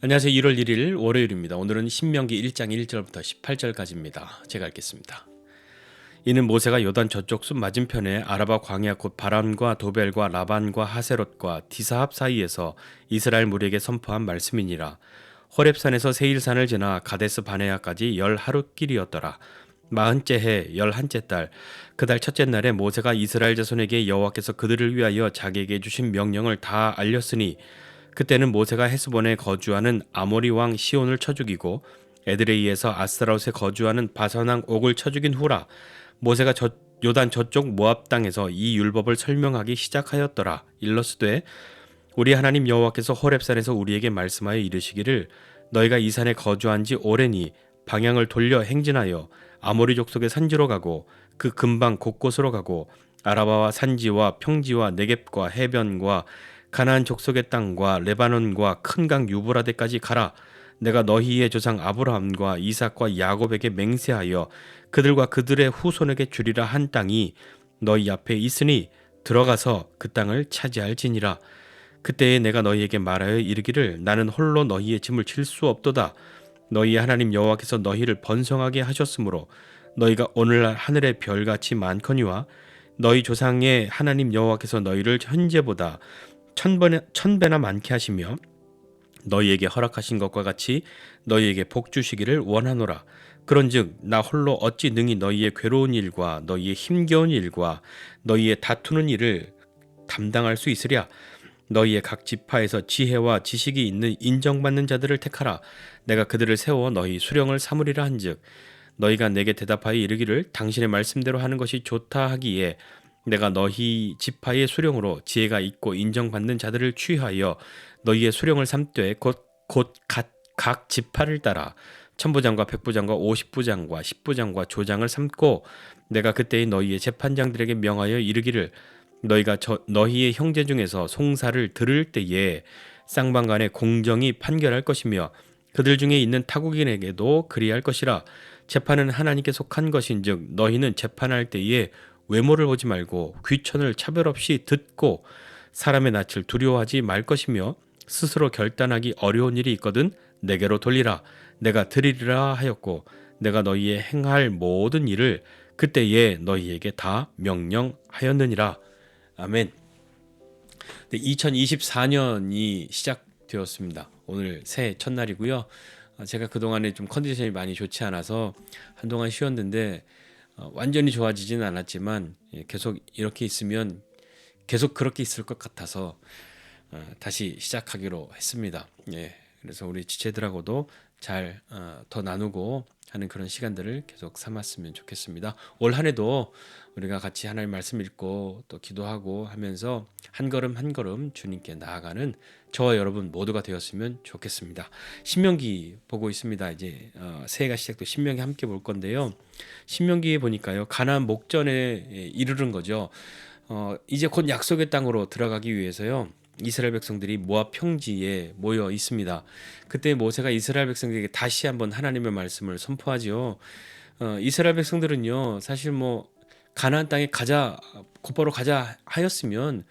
안녕하세요. 1월 1일 월요일입니다. 오늘은 신명기 1장 1절부터 18절까지입니다. 제가 읽겠습니다. 이는 모세가 요단 저쪽 숲 맞은편에 아라바 광야 곧 바람과 도벨과 라반과 하세롯과 디사합 사이에서 이스라엘 무리에게 선포한 말씀이니라. 호렙산에서 세일산을 지나 가데스 바네아까지 10하룻길이었더라. 40째 해 11째 달 그 달 첫째 날에 모세가 이스라엘 자손에게 여호와께서 그들을 위하여 자기에게 주신 명령을 다 알렸으니 그때는 모세가 헤스본에 거주하는 아모리 왕 시온을 쳐 죽이고 에드레이에서 아스타롯에 거주하는 바산 왕 옥을 쳐 죽인 후라. 모세가 요단 저쪽 모압 땅에서 이 율법을 설명하기 시작하였더라. 일러스되 우리 하나님 여호와께서 호렙산에서 우리에게 말씀하여 이르시기를 너희가 이 산에 거주한 지 오래니 방향을 돌려 행진하여 아모리 족속의 산지로 가고 그 근방 곳곳으로 가고 아라바와 산지와 평지와 네겝과 해변과 가나안 족속의 땅과 레바논과 큰 강 유브라데까지 가라. 내가 너희의 조상 아브라함과 이삭과 야곱에게 맹세하여 그들과 그들의 후손에게 주리라 한 땅이 너희 앞에 있으니 들어가서 그 땅을 차지할지니라. 그때에 내가 너희에게 말하여 이르기를 나는 홀로 너희의 짐을 질 수 없도다. 너희의 하나님 여호와께서 너희를 번성하게 하셨으므로 너희가 오늘날 하늘의 별같이 많거니와 너희 조상의 하나님 여호와께서 너희를 현재보다 천배나 많게 하시며 너희에게 허락하신 것과 같이 너희에게 복 주시기를 원하노라. 그런즉 나 홀로 어찌 능히 너희의 괴로운 일과 너희의 힘겨운 일과 너희의 다투는 일을 담당할 수 있으랴. 너희의 각 지파에서 지혜와 지식이 있는 인정받는 자들을 택하라. 내가 그들을 세워 너희 수령을 삼으리라 한즉 너희가 내게 대답하여 이르기를 당신의 말씀대로 하는 것이 좋다 하기에 내가 너희 지파의 수령으로 지혜가 있고 인정받는 자들을 취하여 너희의 수령을 삼되 곧 각 지파를 따라 천부장과 백부장과 50부장과 10부장과 조장을 삼고 내가 그때의 너희의 재판장들에게 명하여 이르기를 너희가 너희의 형제 중에서 송사를 들을 때에 쌍방간에 공정히 판결할 것이며 그들 중에 있는 타국인에게도 그리할 것이라. 재판은 하나님께 속한 것인즉 너희는 재판할 때에 외모를 보지 말고 귀천을 차별 없이 듣고 사람의 낯을 두려워하지 말 것이며 스스로 결단하기 어려운 일이 있거든 내게로 돌리라. 내가 드리리라 하였고 내가 너희의 행할 모든 일을 그때에 너희에게 다 명령하였느니라. 아멘. 2024년이 시작되었습니다. 오늘 새해 첫날이고요. 제가 그동안에 좀 컨디션이 많이 좋지 않아서 한동안 쉬었는데 완전히 좋아지지는 않았지만 계속 이렇게 있으면 계속 그렇게 있을 것 같아서 다시 시작하기로 했습니다. 그래서 우리 지체들하고도 잘 더 나누고 하는 그런 시간들을 계속 삼았으면 좋겠습니다. 올 한 해도 우리가 같이 하나님 말씀 읽고 또 기도하고 하면서 한 걸음 한 걸음 주님께 나아가는 저와 여러분 모두가 되었으면 좋겠습니다. 신명기 보고 있습니다. 이제 새해가 시작돼 신명기 함께 볼 건데요. 신명기에 보니까요. 가나안 목전에 이르는 거죠. 이제 곧 약속의 땅으로 들어가기 위해서요. 이스라엘 백성들이 모압 평지에 모여 있습니다. 그때 모세가 이스라엘 백성들에게 다시 한번 하나님의 말씀을 선포하지요. 이스라엘 백성들은요, 사실 뭐 가나안 땅에 가자, 곧바로 가자 하였으면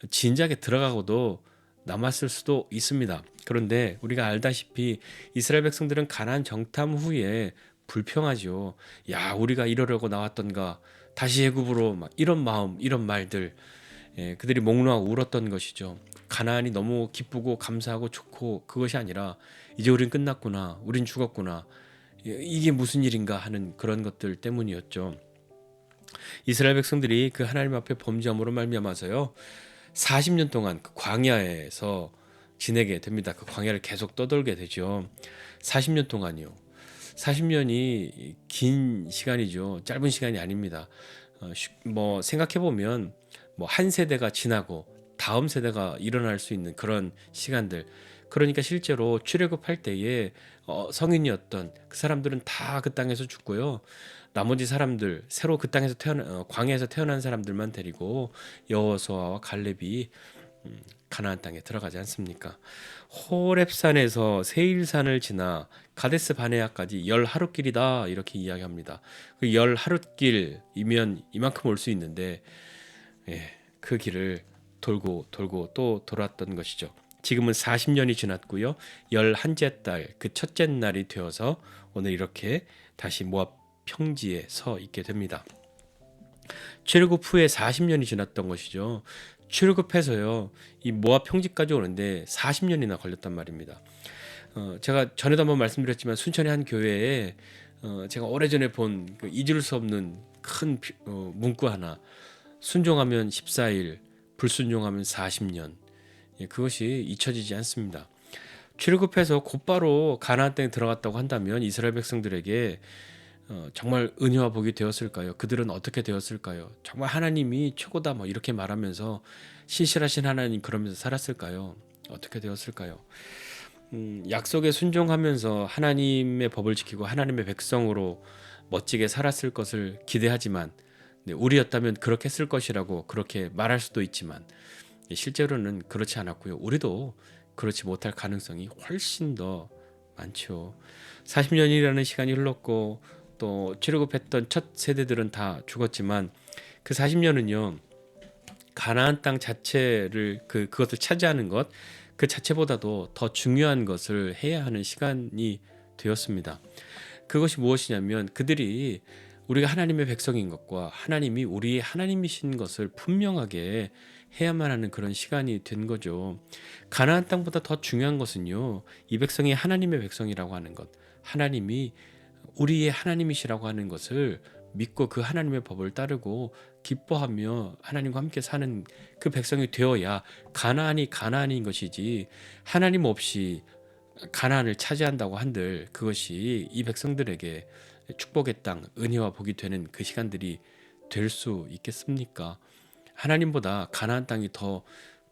진작에 들어가고도 남았을 수도 있습니다. 그런데 우리가 알다시피 이스라엘 백성들은 가나안 정탐 후에 불평하죠. 야, 우리가 이러려고 나왔던가 다시 애굽으로 막 이런 마음, 이런 말들. 그들이 목 놓아 울었던 것이죠. 가나안이 너무 기쁘고 감사하고 좋고 그것이 아니라 이제 우린 끝났구나, 우린 죽었구나, 이게 무슨 일인가 하는 그런 것들 때문이었죠. 이스라엘 백성들이 그 하나님 앞에 범죄함으로 말미암아서요 40년 동안 그 광야에서 지내게 됩니다. 그 광야를 계속 떠돌게 되죠. 40년 동안이요. 40년이 긴 시간이죠. 짧은 시간이 아닙니다. 뭐 생각해 보면 뭐 한 세대가 지나고 다음 세대가 일어날 수 있는 그런 시간들. 그러니까 실제로 출애굽할 때에 성인이었던 그 사람들은 다 그 땅에서 죽고요. 나머지 사람들 새로 그 땅에서 광야에서 태어난 사람들만 데리고 여호수아와 갈렙이 가나안 땅에 들어가지 않습니까? 호렙산에서 세일산을 지나 가데스 바네아까지 10하룻길이다 이렇게 이야기합니다. 그 10하룻길이면 이만큼 올 수 있는데 그 길을 돌고 돌고 또 돌았던 것이죠. 지금은 40년이 지났고요. 11째 달 그 첫째 날이 되어서 오늘 이렇게 다시 모압 평지에 서 있게 됩니다. 출애굽 후에 40년이 지났던 것이죠. 출애굽해서요. 이 모압 평지까지 오는데 40년이나 걸렸단 말입니다. 제가 전에도 한번 말씀드렸지만 순천의 한 교회에 제가 오래전에 본 그 잊을 수 없는 큰 문구 하나, 순종하면 14일, 불순종하면 40년. 예, 그것이 잊혀지지 않습니다. 출애굽해서 곧바로 가나안 땅에 들어갔다고 한다면 이스라엘 백성들에게 정말 은혜와 복이 되었을까요? 그들은 어떻게 되었을까요? 정말 하나님이 최고다 뭐 이렇게 말하면서 신실하신 하나님 그러면서 살았을까요? 어떻게 되었을까요? 약속에 순종하면서 하나님의 법을 지키고 하나님의 백성으로 멋지게 살았을 것을 기대하지만 네, 우리였다면 그렇게 했을 것이라고 그렇게 말할 수도 있지만 실제로는 그렇지 않았고요. 우리도 그렇지 못할 가능성이 훨씬 더 많죠. 40년이라는 시간이 흘렀고 또 출애굽했던 첫 세대들은 다 죽었지만 그 40년은요. 가나안 땅 자체를 그것을 차지하는 것 그 자체보다도 더 중요한 것을 해야 하는 시간이 되었습니다. 그것이 무엇이냐면 그들이 우리가 하나님의 백성인 것과 하나님이 우리의 하나님이신 것을 분명하게 해야만 하는 그런 시간이 된 거죠. 가나안 땅보다 더 중요한 것은요. 이 백성이 하나님의 백성이라고 하는 것, 하나님이 우리의 하나님이시라고 하는 것을 믿고 그 하나님의 법을 따르고 기뻐하며 하나님과 함께 사는 그 백성이 되어야 가나안이 가나안인 것이지 하나님 없이 가나안을 차지한다고 한들 그것이 이 백성들에게 축복의 땅, 은혜와 복이 되는 그 시간들이 될 수 있겠습니까? 하나님보다 가나안 땅이 더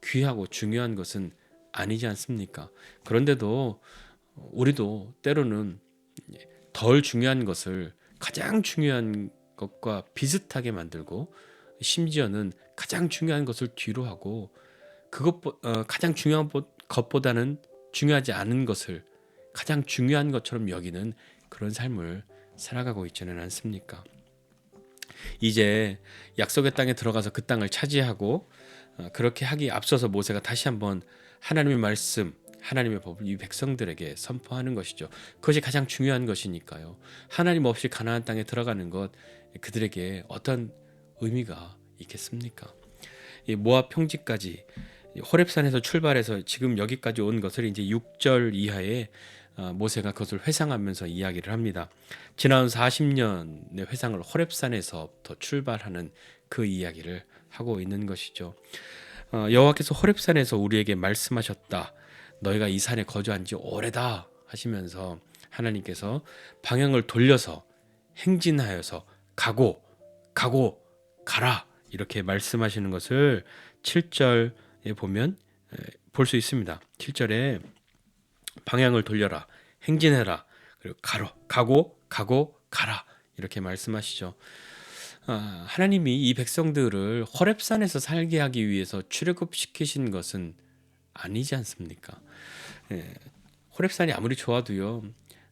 귀하고 중요한 것은 아니지 않습니까? 그런데도 우리도 때로는 덜 중요한 것을 가장 중요한 것과 비슷하게 만들고 심지어는 가장 중요한 것을 뒤로 하고 가장 중요한 것보다는 중요하지 않은 것을 가장 중요한 것처럼 여기는 그런 삶을 살아가고 있지는 않습니까? 이제 약속의 땅에 들어가서 그 땅을 차지하고 그렇게 하기 앞서서 모세가 다시 한번 하나님의 말씀, 하나님의 법을 이 백성들에게 선포하는 것이죠. 그것이 가장 중요한 것이니까요. 하나님 없이 가나안 땅에 들어가는 것 그들에게 어떤 의미가 있겠습니까? 이 모압 평지까지 호렙산에서 출발해서 지금 여기까지 온 것을 이제 6절 이하에 모세가 그것을 회상하면서 이야기를 합니다. 지난 40년의 회상을 호렙산에서부터 출발하는 그 이야기를 하고 있는 것이죠. 여호와께서 호렙산에서 우리에게 말씀하셨다. 너희가 이 산에 거주한 지 오래다 하시면서 하나님께서 방향을 돌려서 행진하여서 가고 가라 이렇게 말씀하시는 것을 7절에 보면 볼 수 있습니다. 7절에 방향을 돌려라, 행진해라, 그리고 가고 가라 이렇게 말씀하시죠. 하나님이 이 백성들을 호렙산에서 살게 하기 위해서 출애굽시키신 것은 아니지 않습니까? 호렙산이 아무리 좋아도요.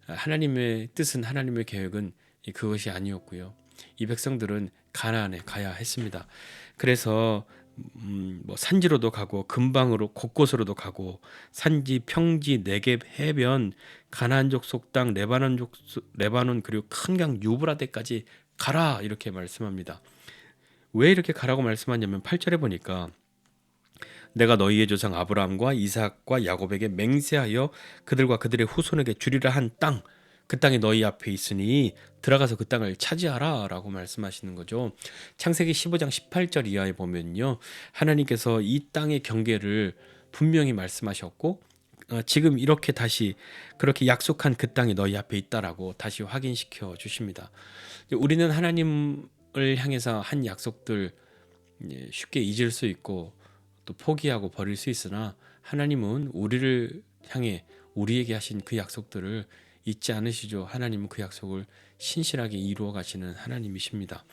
하나님의 뜻은 하나님의 계획은 그것이 아니었고요. 이 백성들은 가나안에 가야 했습니다. 그래서 뭐 산지로도 가고 근방으로 곳곳으로도 가고 산지, 평지, 네겝, 해변, 가나안 족속 땅, 레바논 그리고 큰 강 유브라데까지 가라 이렇게 말씀합니다. 왜 이렇게 가라고 말씀하냐면 8절에 보니까 내가 너희의 조상 아브라함과 이삭과 야곱에게 맹세하여 그들과 그들의 후손에게 주리라 한 땅, 그 땅이 너희 앞에 있으니 들어가서 그 땅을 차지하라 라고 말씀하시는 거죠. 창세기 15장 18절 이하에 보면요. 하나님께서 이 땅의 경계를 분명히 말씀하셨고 지금 이렇게 다시 그렇게 약속한 그 땅이 너희 앞에 있다라고 다시 확인시켜 주십니다. 우리는 하나님을 향해서 한 약속들 쉽게 잊을 수 있고 또 포기하고 버릴 수 있으나 하나님은 우리를 향해 우리에게 하신 그 약속들을 잊지 않으시죠. 하나님은 그 약속을 신실하게 이루어 가시는 하나님이십니다.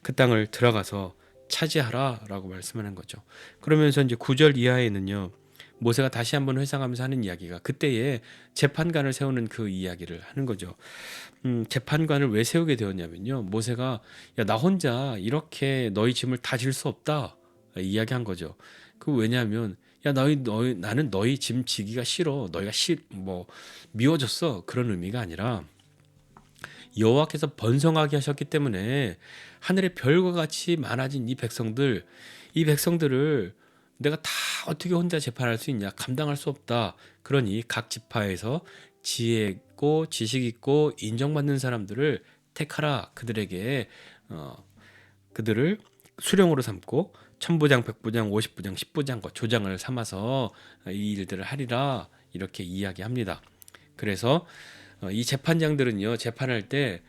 그 땅을 들어가서 차지하라 라고 말씀하는 거죠. 그러면서 이제 9절 이하에는요. 모세가 다시 한번 회상하면서 하는 이야기가 그때에 재판관을 세우는 그 이야기를 하는 거죠. 재판관을 왜 세우게 되었냐면요. 모세가 야, 나 혼자 이렇게 너희 짐을 다 질 수 없다 이야기한 거죠. 그 왜냐하면 야 나는 너희 짐 지기가 싫어. 너희가 뭐 미워졌어. 그런 의미가 아니라 여호와께서 번성하게 하셨기 때문에 하늘의 별과 같이 많아진 이 백성들을 내가 다 어떻게 혼자 재판할 수 있냐? 감당할 수 없다. 그러니 각 지파에서 지혜 있고 지식 있고 인정받는 사람들을 택하라. 그들에게 그들을 수령으로 삼고 천부장, 백부장, 오십부장, 십부장과 조장을 삼아서 이 일들을 하리라. 이렇게 이야기합니다. 그래서 이 재판장들은요, 재판할 때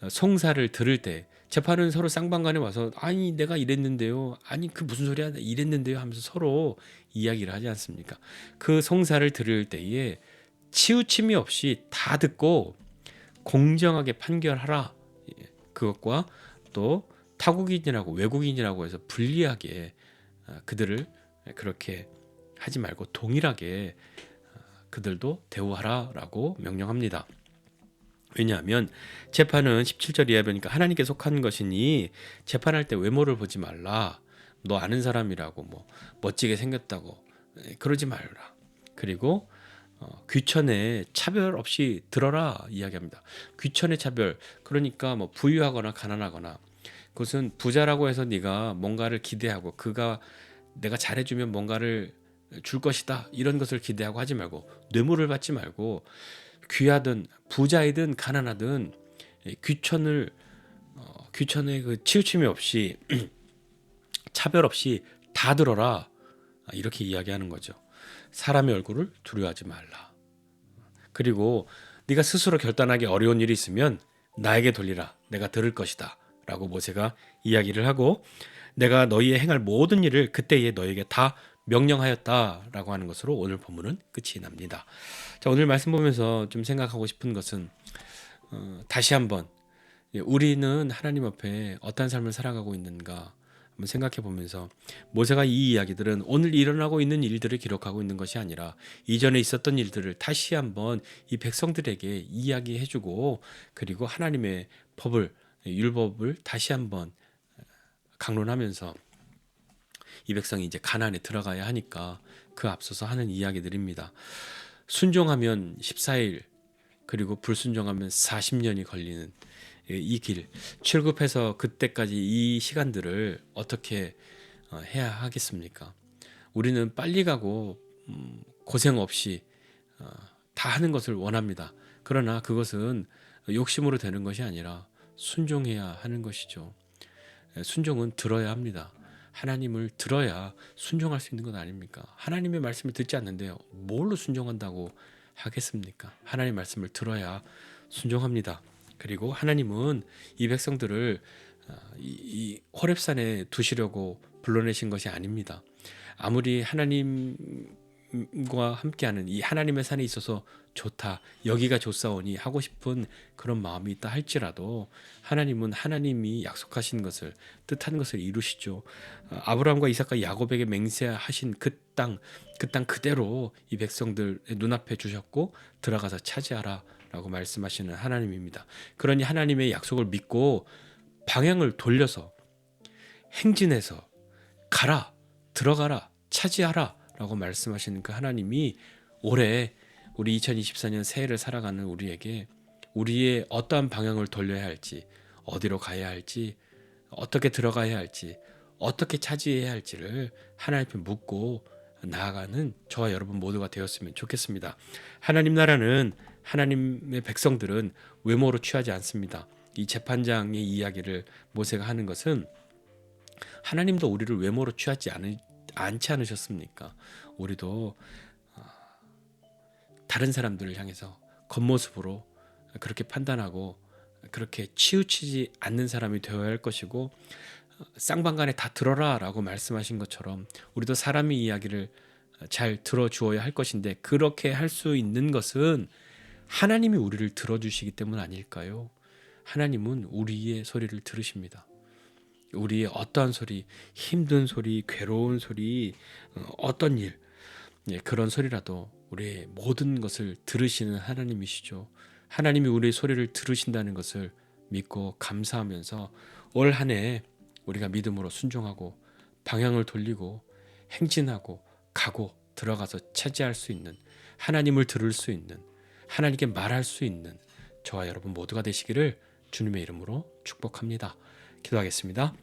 송사를 들을 때 재판은 서로 쌍방간에 와서 아니 내가 이랬는데요, 아니 그 무슨 소리야 이랬는데요 하면서 서로 이야기를 하지 않습니까? 그 송사를 들을 때에 치우침이 없이 다 듣고 공정하게 판결하라. 그것과 또 타국인이라고 외국인이라고 해서 불리하게 그들을 그렇게 하지 말고 동일하게 그들도 대우하라라고 명령합니다. 왜냐하면 재판은 17절 이하에 보니까 하나님께 속한 것이니 재판할 때 외모를 보지 말라. 너 아는 사람이라고 뭐 멋지게 생겼다고 그러지 말라. 그리고 귀천에 차별 없이 들어라 이야기합니다. 귀천의 차별, 그러니까 뭐 부유하거나 가난하거나, 그것은 부자라고 해서 네가 뭔가를 기대하고 그가 내가 잘해주면 뭔가를 줄 것이다 이런 것을 기대하고 하지 말고, 뇌물을 받지 말고 귀하든 부자이든 가난하든 귀천의 그 치우침이 없이 차별 없이 다 들어라, 이렇게 이야기하는 거죠. 사람의 얼굴을 두려워하지 말라. 그리고 네가 스스로 결단하기 어려운 일이 있으면 나에게 돌리라. 내가 들을 것이다. 라고 모세가 이야기를 하고, 내가 너희의 행할 모든 일을 그때에 너희에게 다 명령하였다라고 하는 것으로 오늘 본문은 끝이 납니다. 자, 오늘 말씀 보면서 좀 생각하고 싶은 것은 다시 한번 우리는 하나님 앞에 어떤 삶을 살아가고 있는가 한번 생각해 보면서, 모세가 이 이야기들은 오늘 일어나고 있는 일들을 기록하고 있는 것이 아니라 이전에 있었던 일들을 다시 한번 이 백성들에게 이야기해주고, 그리고 하나님의 법을, 율법을 다시 한번 강론하면서 이 백성이 이제 가나안에 들어가야 하니까 그 앞서서 하는 이야기들입니다. 순종하면 14일, 그리고 불순종하면 40년이 걸리는 이 길, 출급해서 그때까지 이 시간들을 어떻게 해야 하겠습니까? 우리는 빨리 가고 고생 없이 다 하는 것을 원합니다. 그러나 그것은 욕심으로 되는 것이 아니라 순종해야 하는 것이죠. 순종은 들어야 합니다. 하나님을 들어야 순종할 수 있는 것 아닙니까? 하나님의 말씀을 듣지 않는데요, 뭘로 순종한다고 하겠습니까? 하나님의 말씀을 들어야 순종합니다. 그리고 하나님은 이 백성들을 이 호렙산에 두시려고 불러내신 것이 아닙니다. 아무리 하나님과 함께하는 이 하나님의 산에 있어서 좋다, 여기가 좋사오니 하고 싶은 그런 마음이 있다 할지라도, 하나님은 하나님이 약속하신 것을, 뜻한 것을 이루시죠. 아브라함과 이삭과 야곱에게 맹세하신 그 땅 그대로 이 백성들 눈앞에 주셨고 들어가서 차지하라 라고 말씀하시는 하나님입니다. 그러니 하나님의 약속을 믿고 방향을 돌려서 행진해서 가라, 들어가라, 차지하라 라고 말씀하시는 그 하나님이 올해 우리 2024년 새해를 살아가는 우리에게 우리의 어떠한 방향을 돌려야 할지, 어디로 가야 할지, 어떻게 들어가야 할지, 어떻게 차지해야 할지를 하나님 앞에 묻고 나아가는 저와 여러분 모두가 되었으면 좋겠습니다. 하나님 나라는, 하나님의 백성들은 외모로 취하지 않습니다. 이 재판장의 이야기를 모세가 하는 것은 하나님도 우리를 외모로 취하지 않지 않으셨습니까? 우리도 다른 사람들을 향해서 겉모습으로 그렇게 판단하고 그렇게 치우치지 않는 사람이 되어야 할 것이고, 쌍방간에 다 들어라 라고 말씀하신 것처럼 우리도 사람의 이야기를 잘 들어주어야 할 것인데, 그렇게 할 수 있는 것은 하나님이 우리를 들어주시기 때문 아닐까요? 하나님은 우리의 소리를 들으십니다. 우리의 어떠한 소리, 힘든 소리, 괴로운 소리, 어떤 일, 그런 소리라도 우리의 모든 것을 들으시는 하나님이시죠. 하나님이 우리의 소리를 들으신다는 것을 믿고 감사하면서 올 한 해 우리가 믿음으로 순종하고 방향을 돌리고 행진하고 가고 들어가서 차지할 수 있는, 하나님을 들을 수 있는, 하나님께 말할 수 있는 저와 여러분 모두가 되시기를 주님의 이름으로 축복합니다. 기도하겠습니다.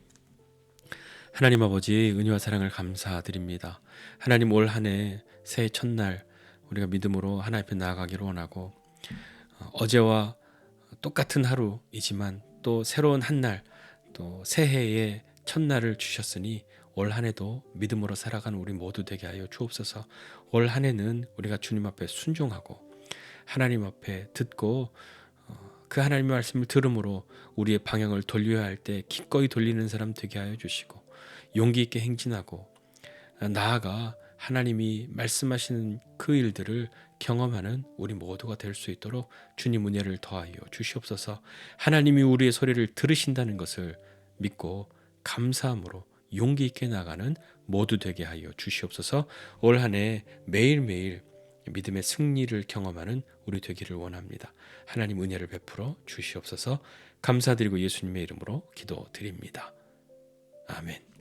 하나님 아버지, 은혜와 사랑을 감사드립니다. 하나님, 올 한 해 새해 첫날 우리가 믿음으로 하나님 앞에 나아가기를 원하고, 어제와 똑같은 하루이지만 또 새로운 한 날, 또 새해의 첫날을 주셨으니 올 한 해도 믿음으로 살아가는 우리 모두 되게 하여 주옵소서. 올 한 해는 우리가 주님 앞에 순종하고 하나님 앞에 듣고 그 하나님의 말씀을 들음으로 우리의 방향을 돌려야 할 때 기꺼이 돌리는 사람 되게 하여 주시고, 용기 있게 행진하고 나아가 하나님이 말씀하시는 그 일들을 경험하는 우리 모두가 될 수 있도록 주님 은혜를 더하여 주시옵소서. 하나님이 우리의 소리를 들으신다는 것을 믿고 감사함으로 용기 있게 나가는 모두 되게 하여 주시옵소서. 올 한 해 매일매일 믿음의 승리를 경험하는 우리 되기를 원합니다. 하나님 은혜를 베풀어 주시옵소서. 감사드리고 예수님의 이름으로 기도드립니다. 아멘.